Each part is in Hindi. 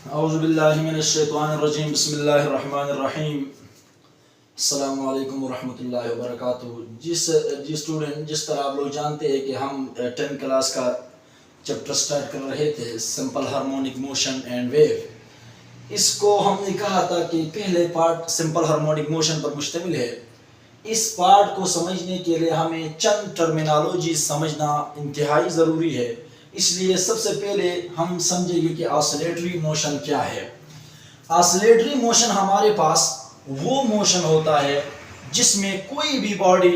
औज़ुबिल्लाहिमिनश्शैतानिर्रजीम बिस्मिल्लाहिर्रहमानिर्रहीम अस्सलामु अलैकुम वरहमतुल्लाहि वबरकातुहू। जी स्टूडेंट, जिस तरह आप लोग जानते हैं कि हम 10th क्लास का चैप्टर स्टार्ट कर रहे थे simple harmonic motion and wave. इसको हमने कहा था कि पहले पार्ट सिंपल हार्मोनिक मोशन पर मुश्तमिल है। इस पार्ट को समझने के लिए हमें चंद टर्मिनोलॉजी समझना इंतहाई ज़रूरी है। इसलिए सबसे पहले हम समझेंगे कि ऑसिलेटरी मोशन क्या है। ऑसिलेटरी मोशन हमारे पास वो मोशन होता है जिसमें कोई भी बॉडी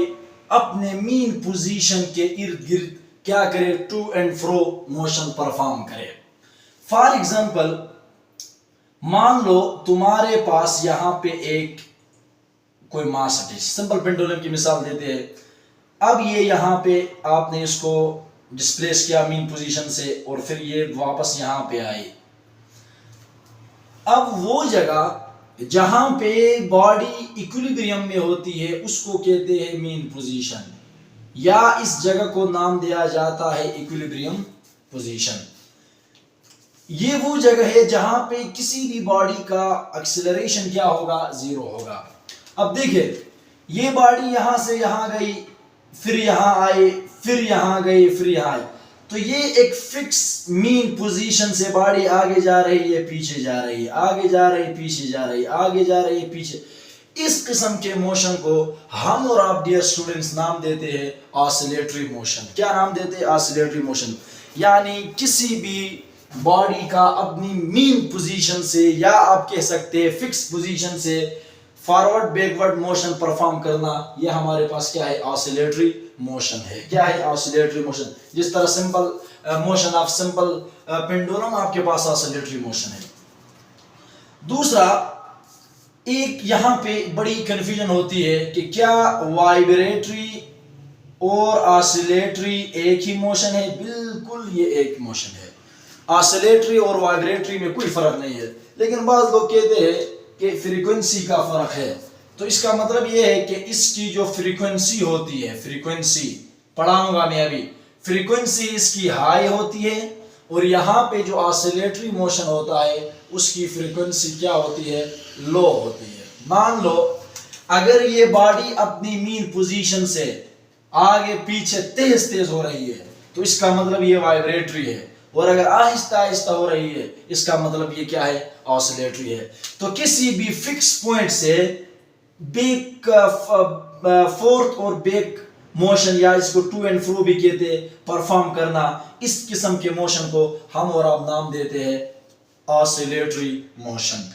अपने मीन पोजीशन के इर्द गिर्द क्या करे, to and fro motion perform करे। फॉर एग्जांपल, मान लो तुम्हारे पास यहाँ पे एक कोई मास है, सिंपल पेंडुलम की मिसाल देते हैं। अब ये यहाँ पे आपने इसको डिस्प्लेस किया मीन पोजीशन से और फिर ये वापस यहाँ पे आई। अब वो जगह जहां पे बॉडी इक्विलिब्रियम में होती है उसको कहते हैं मीन पोजीशन, या इस जगह को नाम दिया जाता है इक्विलिब्रियम पोजीशन। ये वो जगह है जहां पे किसी भी बॉडी का एक्सेलरेशन क्या होगा, जीरो होगा। अब देखिए, ये बॉडी यहां से यहां गई, फिर यहां आई, फिर यहां गई, फिर यहां आई, तो ये एक फिक्स मीन पोजीशन से बॉडी आगे जा रही है, पीछे जा रही है, आगे जा रही है, पीछे जा रही है, आगे जा रही है, पीछे। इस किस्म के मोशन को हम और आप डियर स्टूडेंट्स नाम देते हैं ऑसिलेटरी मोशन। क्या नाम देते हैं? Oscillatory motion. यानी किसी भी बॉडी का अपनी मीन पोजीशन से, या आप कह सकते हैं फिक्स पोजीशन से फॉरवर्ड बैकवर्ड मोशन परफॉर्म करना, यह हमारे पास क्या है? ऑसिलेटरी मोशन है। क्या है? Oscillatory motion. जिस तरह simple motion of simple pendulum, आपके पास ऑसिलेटरी मोशन है। दूसरा, एक यहां पे बड़ी कंफ्यूजन होती है कि क्या वाइब्रेटरी और ऑसिलेटरी एक ही मोशन है? बिल्कुल, ये एक मोशन है। ऑसिलेटरी और वाइब्रेटरी में कोई फर्क नहीं है, लेकिन बाज़ लोग कहते हैं कि फ्रीक्वेंसी का फर्क है। तो इसका मतलब यह है कि इसकी जो फ्रीक्वेंसी होती है, फ्रीक्वेंसी पढ़ाऊंगा मैं अभी, फ्रीक्वेंसी इसकी हाई होती है, और यहाँ पे जो ऑसिलेटरी मोशन होता है उसकी फ्रीक्वेंसी क्या होती है? लो होती है। मान लो अगर ये बॉडी अपनी मीन पोजीशन से आगे पीछे तेज तेज हो रही है तो इसका मतलब ये वाइब्रेटरी है, और अगर आहिस्ता आहिस्ता हो रही है इसका मतलब ये क्या है? ऑसिलेटरी है। तो किसी भी फिक्स पॉइंट से बैक फोर्थ और बैक मोशन, या इसको टू एंड फ्रो भी कहते हैं, परफॉर्म करना, इस किस्म के मोशन को हम और आप नाम देते हैं ऑसिलेटरी मोशन।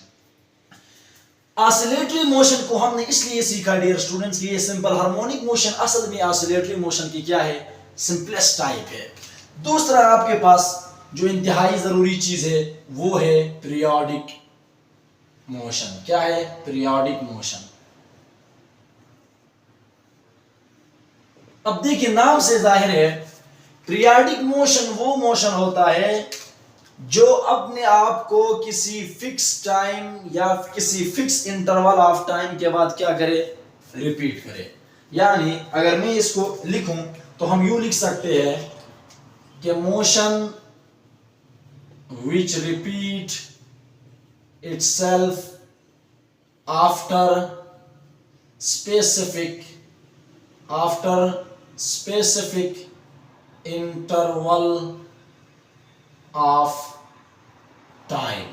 ऑसिलेटरी मोशन को हमने इसलिए सीखा डियर स्टूडेंट्स कि ये सिंपल हार्मोनिक मोशन असल में ऑसिलेटरी मोशन की क्या है? सिंपलेस्ट टाइप है। दूसरा, आपके पास जो इंतहाई जरूरी चीज है वो है पीरियोडिक मोशन। क्या है? Periodic motion. अब देखिए, नाम से जाहिर है पीरियोडिक मोशन वो मोशन होता है जो अपने आप को किसी फिक्स टाइम या किसी फिक्स इंटरवल ऑफ टाइम के बाद क्या करे? रिपीट करे। यानी अगर मैं इसको लिखूं तो हम यूं लिख सकते हैं कि motion which repeat itself after specific interval of time।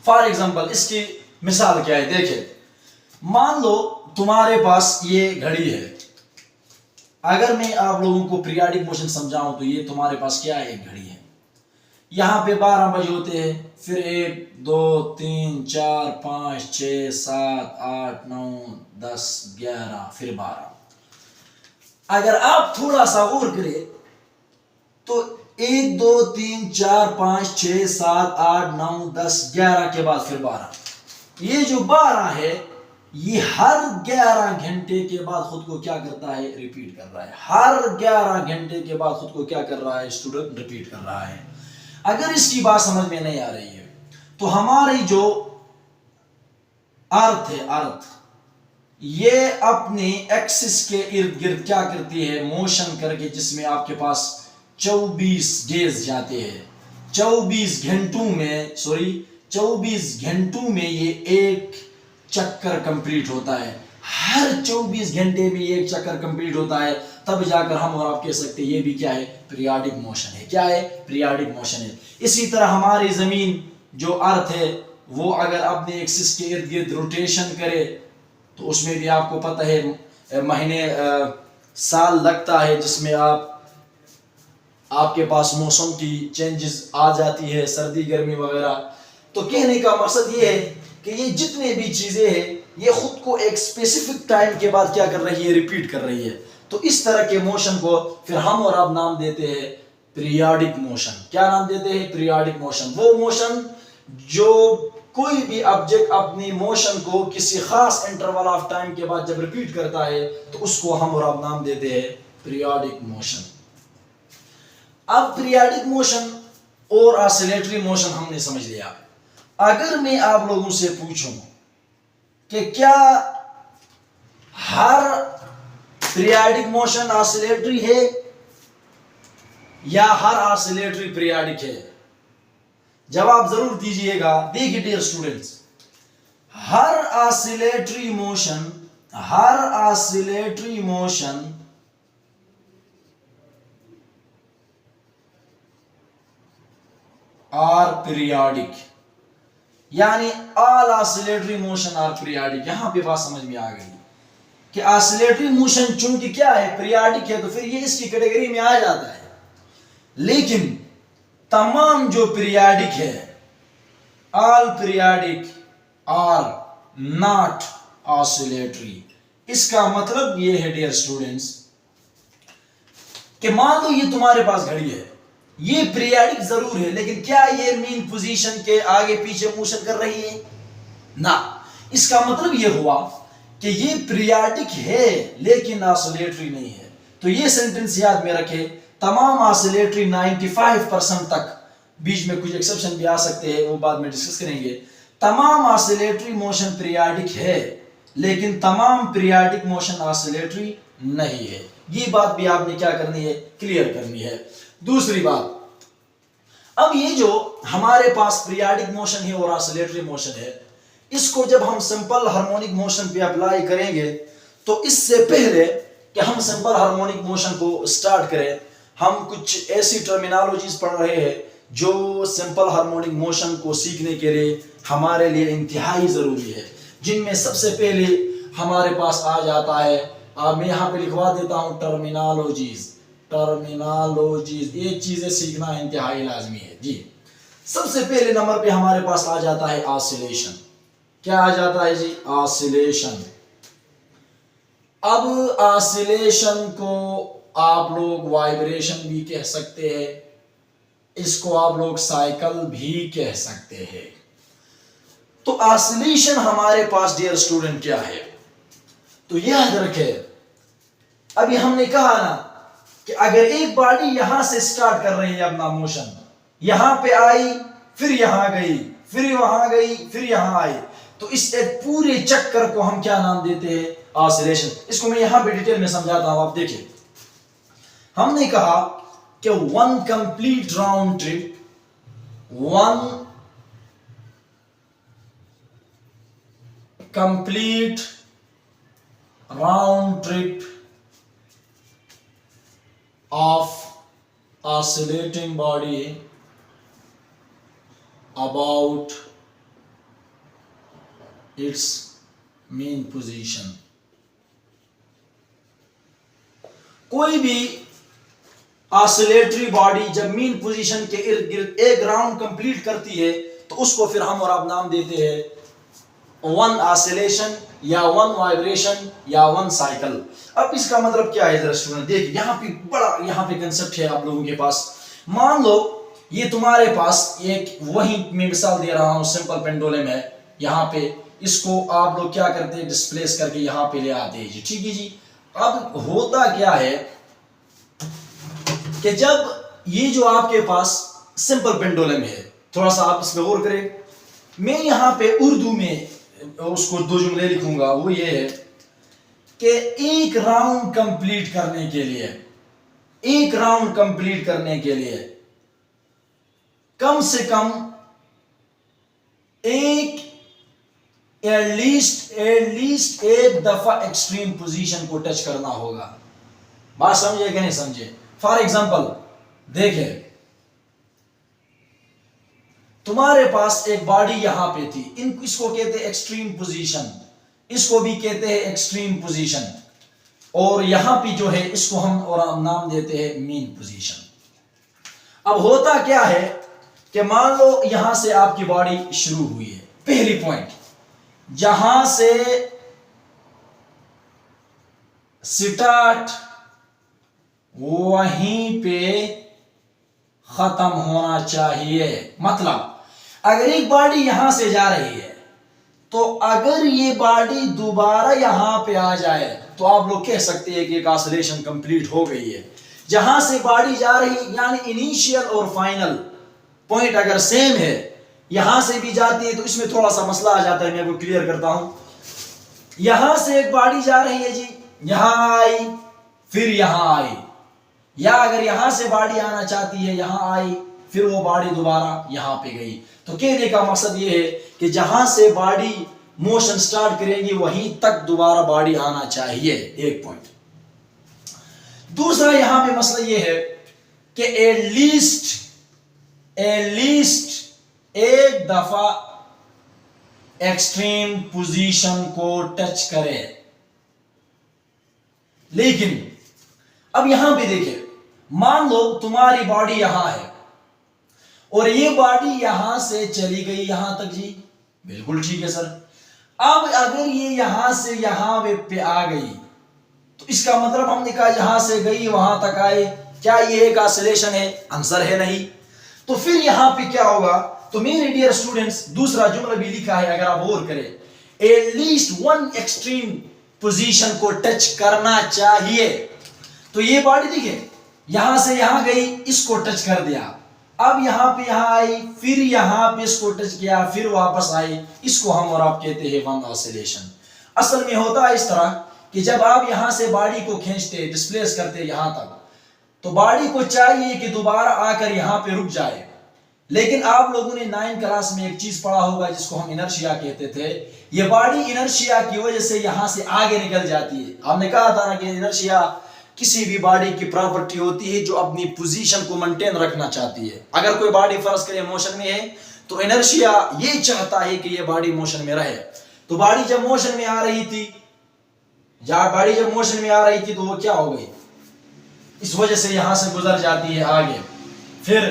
For example, इसकी मिसाल क्या है? देखिए, मान लो तुम्हारे पास ये घड़ी है। अगर मैं आप लोगों को पीरियोडिक मोशन समझाऊं तो ये तुम्हारे पास क्या है? एक घड़ी है। यहाँ पे 12 बजे होते हैं, फिर 1 2 3 4 5 6 7 8 9 10 11 फिर 12। अगर आप थोड़ा सा और करें तो 1 2 3 4 5 6 7 8 9 10 11 के बाद फिर 12। ये जो 12 है ये हर 11 घंटे के बाद खुद को क्या करता है? रिपीट कर रहा है। हर 11 घंटे के बाद खुद को क्या कर रहा है? स्टूडेंट रिपीट कर रहा है। अगर इसकी बात समझ में नहीं आ रही है तो हमारी जो अर्थ है, अर्थ ये अपनी एक्सिस के इर्द गिर्द क्या करती है? मोशन करके, जिसमें आपके पास 24 डेज जाते हैं। 24 घंटों में 24 घंटों में ये एक चक्कर कंप्लीट होता है। हर 24 घंटे में ये एक चक्कर कंप्लीट होता है, तब जाकर हम और आप कह सकते हैं ये भी क्या है, पीरियाडिक मोशन है। क्या है, पीरियाडिक मोशन है। इसी तरह हमारी जमीन जो अर्थ है वो अगर अपने एक्सिस के इर्द गिर्द रोटेशन करे तो उसमें भी आपको पता है महीने साल लगता है, जिसमें आपके पास मौसम की चेंजेस आ जाती है, सर्दी गर्मी वगैरह। तो कहने का मकसद ये है कि ये जितने भी चीजें हैं ये खुद को एक स्पेसिफिक टाइम के बाद क्या कर रही है, रिपीट कर रही है। तो इस तरह के मोशन को फिर हम और आप नाम देते हैं पीरियाडिक मोशन। क्या नाम देते हैं, पीरियाडिक मोशन। वो मोशन जो कोई भी ऑब्जेक्ट अपनी मोशन को किसी खास इंटरवल ऑफ टाइम के बाद जब रिपीट करता है तो उसको हम और आप नाम देते हैं पीरियाडिक मोशन। अब पीरियाडिक मोशन और ऑसिलेटरी मोशन हमने समझ लिया। अगर मैं आप लोगों से पूछूं कि क्या हर पीरियाडिक मोशन ऑसिलेटरी है या हर ऑसिलेटरी पीरियाडिक है, जवाब जरूर दीजिएगा। देखिए डियर स्टूडेंट्स, हर ऑसिलेटरी मोशन आर पीरियाडिक, यानी all oscillatory motion are periodic. यहां पे बात समझ में आ गई कि ऑसिलेटरी मोशन चूंकि क्या है, पीरियाडिक है, तो फिर ये इसकी कैटेगरी में आ जाता है। लेकिन तमाम जो पीरियाडिक है, all periodic are not oscillatory. इसका मतलब ये है डियर स्टूडेंट्स कि मान लो ये तुम्हारे पास घड़ी है, ये पीरियाडिक जरूर है, लेकिन क्या ये मीन पोजीशन के आगे पीछे मोशन कर रही है ना। इसका मतलब ये हुआ कि ये पीरियाडिक है लेकिन ऑसिलेटरी नहीं है। तो ये सेंटेंस याद में रखे, तमाम ऑसिलेटरी 95% तक, बीच में कुछ एक्सेप्शन भी आ सकते हैं, वो बाद में डिस्कस करेंगे। तमाम ऑसिलेटरी मोशन पीरियाडिक है लेकिन तमाम पीरियाडिक मोशन ऑसिलेटरी नहीं है। ये बात भी आपने क्या करनी है, क्लियर करनी है। दूसरी बात, अब ये जो हमारे पास पीरियाडिक मोशन है और ऑसिलेटरी मोशन है, इसको जब हम सिंपल हार्मोनिक मोशन पे अप्लाई करेंगे तो इससे पहले कि हम सिंपल हार्मोनिक मोशन को स्टार्ट करें, हम कुछ ऐसी टर्मिनोलॉजीज पढ़ रहे हैं जो सिंपल हार्मोनिक मोशन को सीखने के लिए हमारे लिए इंतहाई जरूरी है। जिनमें सबसे पहले हमारे पास आ जाता है, मैं यहाँ पे लिखवा देता हूँ, टर्मिनोलॉजीज। ये चीजें सीखना इंतहाई लाजमी है जी। सबसे पहले नंबर पे हमारे पास आ जाता है ऑसिलेशन। क्या आ जाता है जी, ऑसिलेशन। अब ऑसिलेशन को आप लोग वाइब्रेशन भी कह सकते हैं, इसको आप लोग साइकिल भी कह सकते हैं। तो ऑसिलेशन हमारे पास डियर स्टूडेंट क्या है, तो याद रखे, अभी हमने कहा ना कि अगर एक बॉडी यहां से स्टार्ट कर रही है अपना मोशन, यहां पे आई, फिर यहां गई, फिर वहां गई, फिर यहां आई, तो इस एक पूरे चक्कर को हम क्या नाम देते हैं, ऑसिलेशन। इसको मैं यहां पे डिटेल में समझाता हूं, आप देखिए। हमने कहा कि one complete round trip, one complete round trip of oscillating body about its mean position। कोई भी ऑसिलेटरी बॉडी जब मीन पोजीशन के इर्द गिर्द एक राउंड कंप्लीट करती है तो उसको फिर हम और आप नाम देते हैं वन ऑसिलेशन या वन वाइब्रेशन या वन साइकिल। अब इसका मतलब क्या है जरा स्टूडेंट देखिए, यहाँ पे बड़ा कंसेप्ट है आप लोगों के पास। मान लो ये तुम्हारे पास एक, वही मैं मिसाल दे रहा हूं, सिंपल पेंडुलम है, यहाँ पे इसको आप लोग क्या करते हैं, डिस्प्लेस करके यहाँ पे ले आते हैं जी, ठीक है जी। अब होता क्या है कि जब ये जो आपके पास सिंपल पेंडुलम है, थोड़ा सा आप इसमें गौर करें, मैं यहाँ पे उर्दू में उसको दो जुमले लिखूंगा, वो ये है कि एक राउंड कंप्लीट करने के लिए कम से कम एटलीस्ट एक दफा एक्सट्रीम पोजीशन को टच करना होगा। बात समझे कि नहीं समझे? फॉर एग्जांपल देखें, तुम्हारे पास एक बॉडी यहां पे थी, इसको कहते हैं एक्सट्रीम पोजीशन, इसको भी कहते हैं एक्सट्रीम पोजीशन, और यहां पे जो है इसको हम और नाम देते हैं मीन पोजीशन। अब होता क्या है कि मान लो यहां से आपकी बॉडी शुरू हुई है, पहली पॉइंट जहां से स्टार्ट वहीं पे खत्म होना चाहिए। मतलब अगर एक बॉडी यहां से जा रही है तो अगर ये बॉडी दोबारा यहां पे आ जाए तो आप लोग कह सकते हैं कि एक ऑसिलेशन कंप्लीट हो गई है। जहां से बॉडी जा रही यानी इनिशियल और फाइनल पॉइंट अगर सेम है, यहां से भी जाती है तो इसमें थोड़ा सा मसला आ जाता है, मैं वो क्लियर करता हूं। यहां से एक बॉडी जा रही है जी, यहां आई फिर यहां आई, या अगर यहां से बॉडी आना चाहती है यहां आई फिर वो बॉडी दोबारा यहां पे गई। तो कहने का मकसद ये है कि जहां से बॉडी मोशन स्टार्ट करेंगी वहीं तक दोबारा बॉडी आना चाहिए, एक पॉइंट। दूसरा यहां पे मसला ये है कि एटलीस्ट एक दफा एक्सट्रीम पोजीशन को टच करे। लेकिन अब यहां पे देखिए, मान लो तुम्हारी बॉडी यहां है और ये बॉडी यहां से चली गई यहां तक जी, बिल्कुल ठीक है सर। अब अगर ये यहां से यहां पे आ गई तो इसका मतलब हमने कहा यहां से गई वहां तक आए, क्या ये एक ऑसिलेशन है? आंसर है नहीं। तो फिर यहां पे क्या होगा? तो मेरे डियर स्टूडेंट्स दूसरा जुमला भी लिखा है, अगर आप और करें, एटलीस्ट वन एक्सट्रीम पोजीशन को टच करना चाहिए। तो ये बॉडी देखिए यहां से यहां गई, इसको टच कर दिया, अब यहां पे यहां आई, फिर यहां पे इसको टच किया, फिर वापस आई, इसको हम और आप कहते हैं वन ऑसिलेशन। असल में होता है इस तरह कि जब आप यहां से बॉडी को खींचते डिस्प्लेस करते यहां तक, तो बॉडी को चाहिए कि दोबारा आकर यहां पे रुक जाए। लेकिन आप लोगों ने 9th क्लास में एक चीज पढ़ा होगा जिसको हम इनर्शिया कहते थे। ये बॉडी इनर्शिया की वजह से यहां से आगे निकल जाती है। हमने कहा था ना कि इनर्शिया किसी भी बॉडी की प्रॉपर्टी होती है जो अपनी पोजीशन को मेंटेन रखना चाहती है। अगर कोई बॉडी फर्ज करें मोशन में है तो इनर्शिया ये चाहता है कि ये बॉडी मोशन में रहे। तो बॉडी जब मोशन में आ रही थी, तो वो क्या हो गई? इस वजह से यहां से गुजर जाती है आगे फिर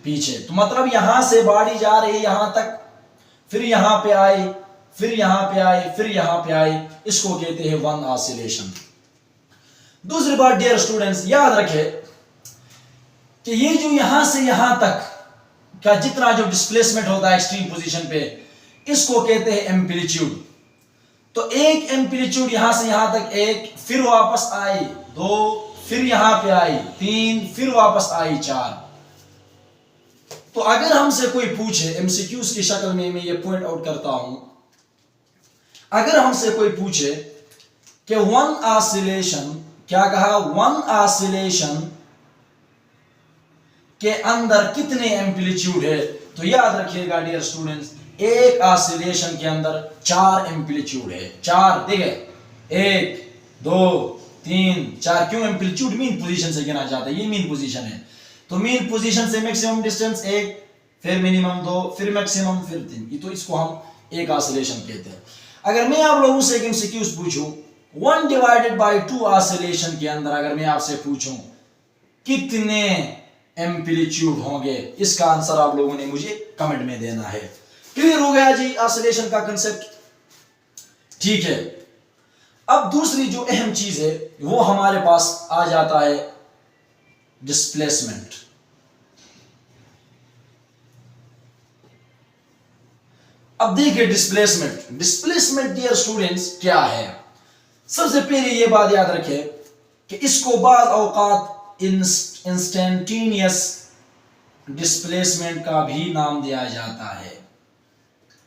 पीछे। तो मतलब यहां से बॉडी जा रही है यहां तक, फिर यहां पे आई, फिर यहां पे आई, फिर यहां पे आई, इसको कहते हैं वन ऑसिलेशन। दूसरी बात डियर स्टूडेंट्स याद रखें कि ये जो यहां से यहां तक का जितना जो डिस्प्लेसमेंट होता है एक्सट्रीम पोजीशन पे, इसको कहते हैं एम्पलीट्यूड। तो एक एम्पलीट्यूड यहां से यहां तक, एक, फिर वापस आई, दो, फिर यहां पे आई, तीन, फिर वापस आई, चार। तो अगर हमसे कोई पूछे एमसीक्यूज की शक्ल में, मैं ये पॉइंट आउट करता हूं, अगर हमसे कोई पूछे कि वन ऑसिलेशन, क्या कहा? वन ऑसिलेशन के अंदर कितने एम्पलीट्यूड है? तो याद रखिएगा डियर स्टूडेंट्स, एक ऑसिलेशन के अंदर 4 एम्पलीट्यूड है। 4 देखिए, 1, 2, 3, 4। क्यों? एम्पलीट्यूड मीन पोजीशन से गिना जाता है, ये मीन पोजीशन है। तो मीन पोजीशन से मैक्सिमम डिस्टेंस 1, फिर मिनिमम 2, फिर मैक्सिमम, फिर 3। तो इसको हम एक ऑसिलेशन कहते हैं। अगर मैं आप लोगों से एक एमसीक्यूज पूछूं 1 डिवाइडेड बाय 2 ऑसिलेशन के अंदर, अगर मैं आपसे पूछूं कितने एम्पलीट्यूड होंगे, इसका आंसर आप लोगों ने मुझे कमेंट में देना है। क्लियर हो गया जी ऑसिलेशन का कंसेप्ट? ठीक है। अब दूसरी जो अहम चीज है वो हमारे पास आ जाता है डिस्प्लेसमेंट। अब देखिए डिस्प्लेसमेंट डियर स्टूडेंट्स क्या है? सबसे पहले ये बात याद रखें कि इसको बाद औकात इंस्टेंटेनियस डिस्प्लेसमेंट का भी नाम दिया जाता है।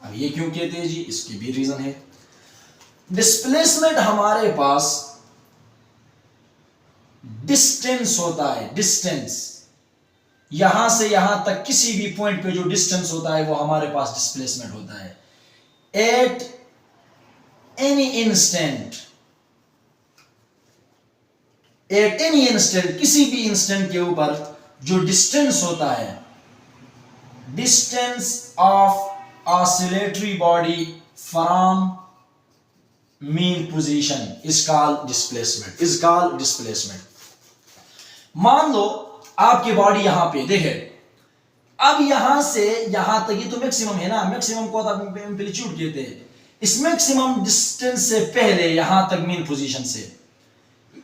अब ये क्यों कहते हैं जी? इसकी भी रीजन है। डिस्प्लेसमेंट हमारे पास डिस्टेंस होता है, डिस्टेंस यहां से यहां तक किसी भी पॉइंट पे जो डिस्टेंस होता है वो हमारे पास डिस्प्लेसमेंट होता है। एट एनी इंस्टेंट किसी भी इंस्टेंट के ऊपर जो डिस्टेंस होता है, distance of oscillatory body from mean position is called displacement. मान लो आपकी बॉडी यहां पे देखे, अब यहां से यहां तक ये तो मैक्सिमम है ना, मैक्सिमम को एम्पलीट्यूड कहते हैं। इस मैक्सिमम डिस्टेंस से पहले यहां तक मीन पोजीशन से,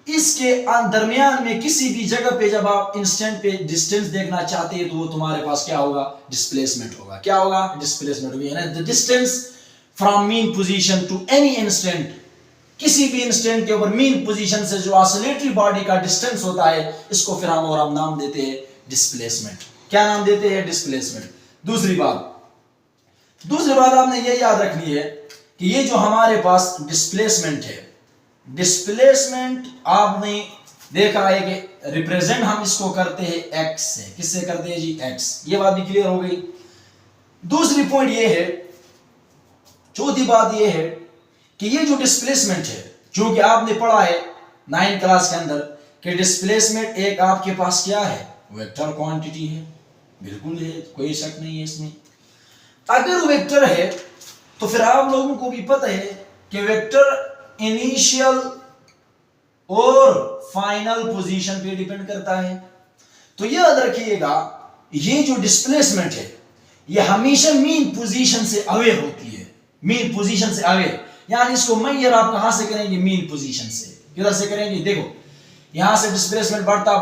इसके दरमियान में किसी भी जगह पे जब आप इंस्टेंट पे डिस्टेंस देखना चाहते हैं तो वो तुम्हारे पास क्या होगा, डिस्प्लेसमेंट होगा। क्या होगा, डिस्प्लेसमेंट होगा। The distance from mean position to any instant, किसी भी इंस्टेंट के ऊपर मीन पोजीशन से जो ऑसिलेटरी बॉडी का डिस्टेंस होता है, इसको फिर हम नाम देते हैं डिस्प्लेसमेंट। क्या नाम देते हैं, डिस्प्लेसमेंट। दूसरी बात आपने ये याद रखनी है कि ये जो हमारे पास डिस्प्लेसमेंट है, डिस्प्लेसमेंट आपने देखा है कि रिप्रेजेंट हम इसको करते हैं एक्स से। किससे करते हैं जी, एक्स। ये बात भी क्लियर हो गई। दूसरी पॉइंट ये है, चौथी बात ये है कि ये जो डिस्प्लेसमेंट है, जो कि आपने पढ़ा है 9th क्लास के अंदर, कि डिस्प्लेसमेंट एक आपके पास क्या है, वेक्टर क्वांटिटी है। बिल्कुल है, कोई शक नहीं है इसमें। अगर वेक्टर है तो फिर आप लोगों को भी पता है कि वेक्टर इनिशियल और फाइनल पोजीशन पे डिपेंड करता है। तो याद रखिएगा, ये जो डिस्प्लेसमेंट है ये हमेशा मीन पोजीशन से अवे होती है। मीन पोजीशन से अवे, यानी इसको मेजर आप कहां से करेंगे, मीन पोजीशन से। किधर से करेंगे, देखो यहां से डिस्प्लेसमेंट बढ़ता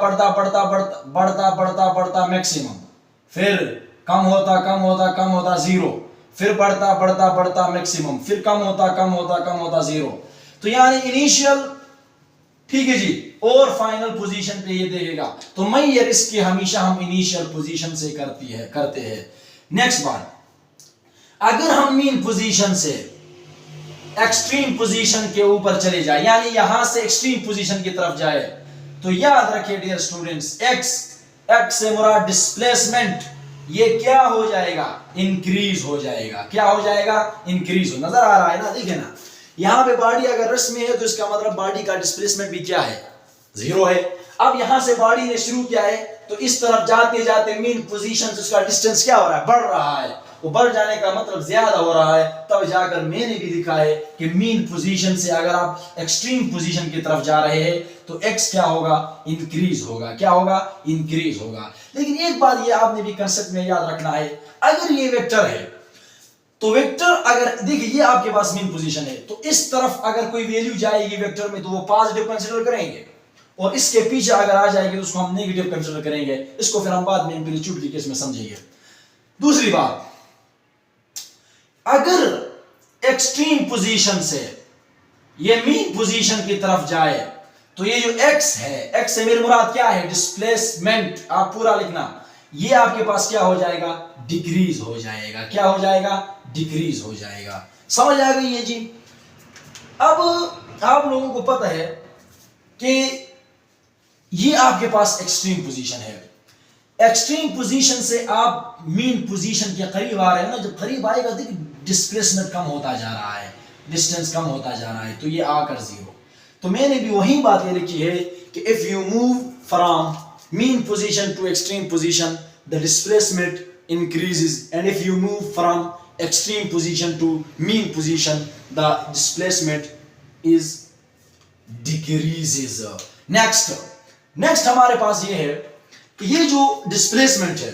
मैक्सिमम, फिर कम होता जीरो, फिर बढ़ता मैक्सिमम, फिर कम होता जीरो। तो यानी इनिशियल, ठीक है जी, और फाइनल पोजीशन पे ये देखेगा। तो मेजर इसके हमेशा हम इनिशियल पोजीशन से करते हैं। नेक्स्ट बात, अगर हम मीन पोजीशन से एक्सट्रीम पोजीशन के ऊपर चले जाए, यानी यहां से एक्सट्रीम पोजीशन की तरफ जाए, तो याद रखिए डियर स्टूडेंट्स, एक्स से मुराद डिस्प्लेसमेंट, ये क्या हो जाएगा, इंक्रीज हो जाएगा। क्या हो जाएगा, इंक्रीज हो। नजर आ रहा है ना, देखिए ना, यहां पे बॉडी अगर रेस्ट में है तो इसका मतलब बॉडी का डिस्प्लेसमेंट भी क्या है, जीरो है। अब यहां से बॉडी ने शुरू किया है तो इस तरफ जाते जाते मीन पोजीशन से उसका डिस्टेंस क्या हो रहा है, बढ़ रहा है। वो बढ़ जाने का मतलब ज्यादा हो रहा है। तब जाकर मैंने भी लिखा है कि मीन पोजीशन से अगर आप एक्सट्रीम पोजीशन की तरफ जा रहे हैं तो एक्स क्या होगा, इंक्रीज होगा। क्या होगा, इंक्रीज होगा। लेकिन एक बात ये आपने भी कंसेप्ट में याद रखना है, अगर ये वेक्टर है तो वेक्टर अगर देखिए ये आपके पास मीन पोजीशन है, तो इस तरफ अगर कोई वैल्यू जाएगी वेक्टर में तो वो पॉजिटिव कंसीडर करेंगे, और इसके पीछे अगर आ जाएगी तो उसको हम नेगेटिव कंसीडर करेंगे। इसको फिर हम बाद में एम्पलीट्यूड के केस में समझेंगे। दूसरी बात, अगर एक्सट्रीम पोजीशन से ये मीन पोजीशन की तरफ जाए तो ये जो एक्स है, एक्स से मेरी मुराद क्या है, डिस्प्लेसमेंट, आप पूरा लिखना, ये आपके पास क्या हो जाएगा, डिक्रीज हो जाएगा। क्या हो जाएगा, डिक्रीज हो जाएगा। समझ आ गई है जी। अब आप लोगों को पता है कि ये आपके पास एक्सट्रीम पोजीशन है। एक्सट्रीम पोजीशन से आप मीन पोजीशन के करीब आ रहे हैं ना, जब करीब आएगा देखिए डिस्प्लेसमेंट कम होता जा रहा है, डिस्टेंस कम होता जा रहा है, तो ये आकर जीरो। तो मैंने भी वही बात ये लिखी है कि if you move from mean position to extreme position, the displacement increases, and if you move from extreme position to mean position, the displacement is decreases. next हमारे पास ये है कि ये जो displacement है,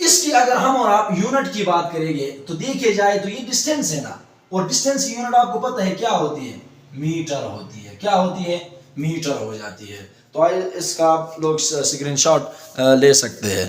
इसकी अगर हम और आप यूनिट की बात करेंगे तो देखे जाए तो ये डिस्टेंस है ना, और डिस्टेंस की यूनिट आपको पता है क्या होती है, मीटर होती है। क्या होती है, मीटर हो जाती है। तो इसका आप लोग स्क्रीनशॉट ले सकते हैं।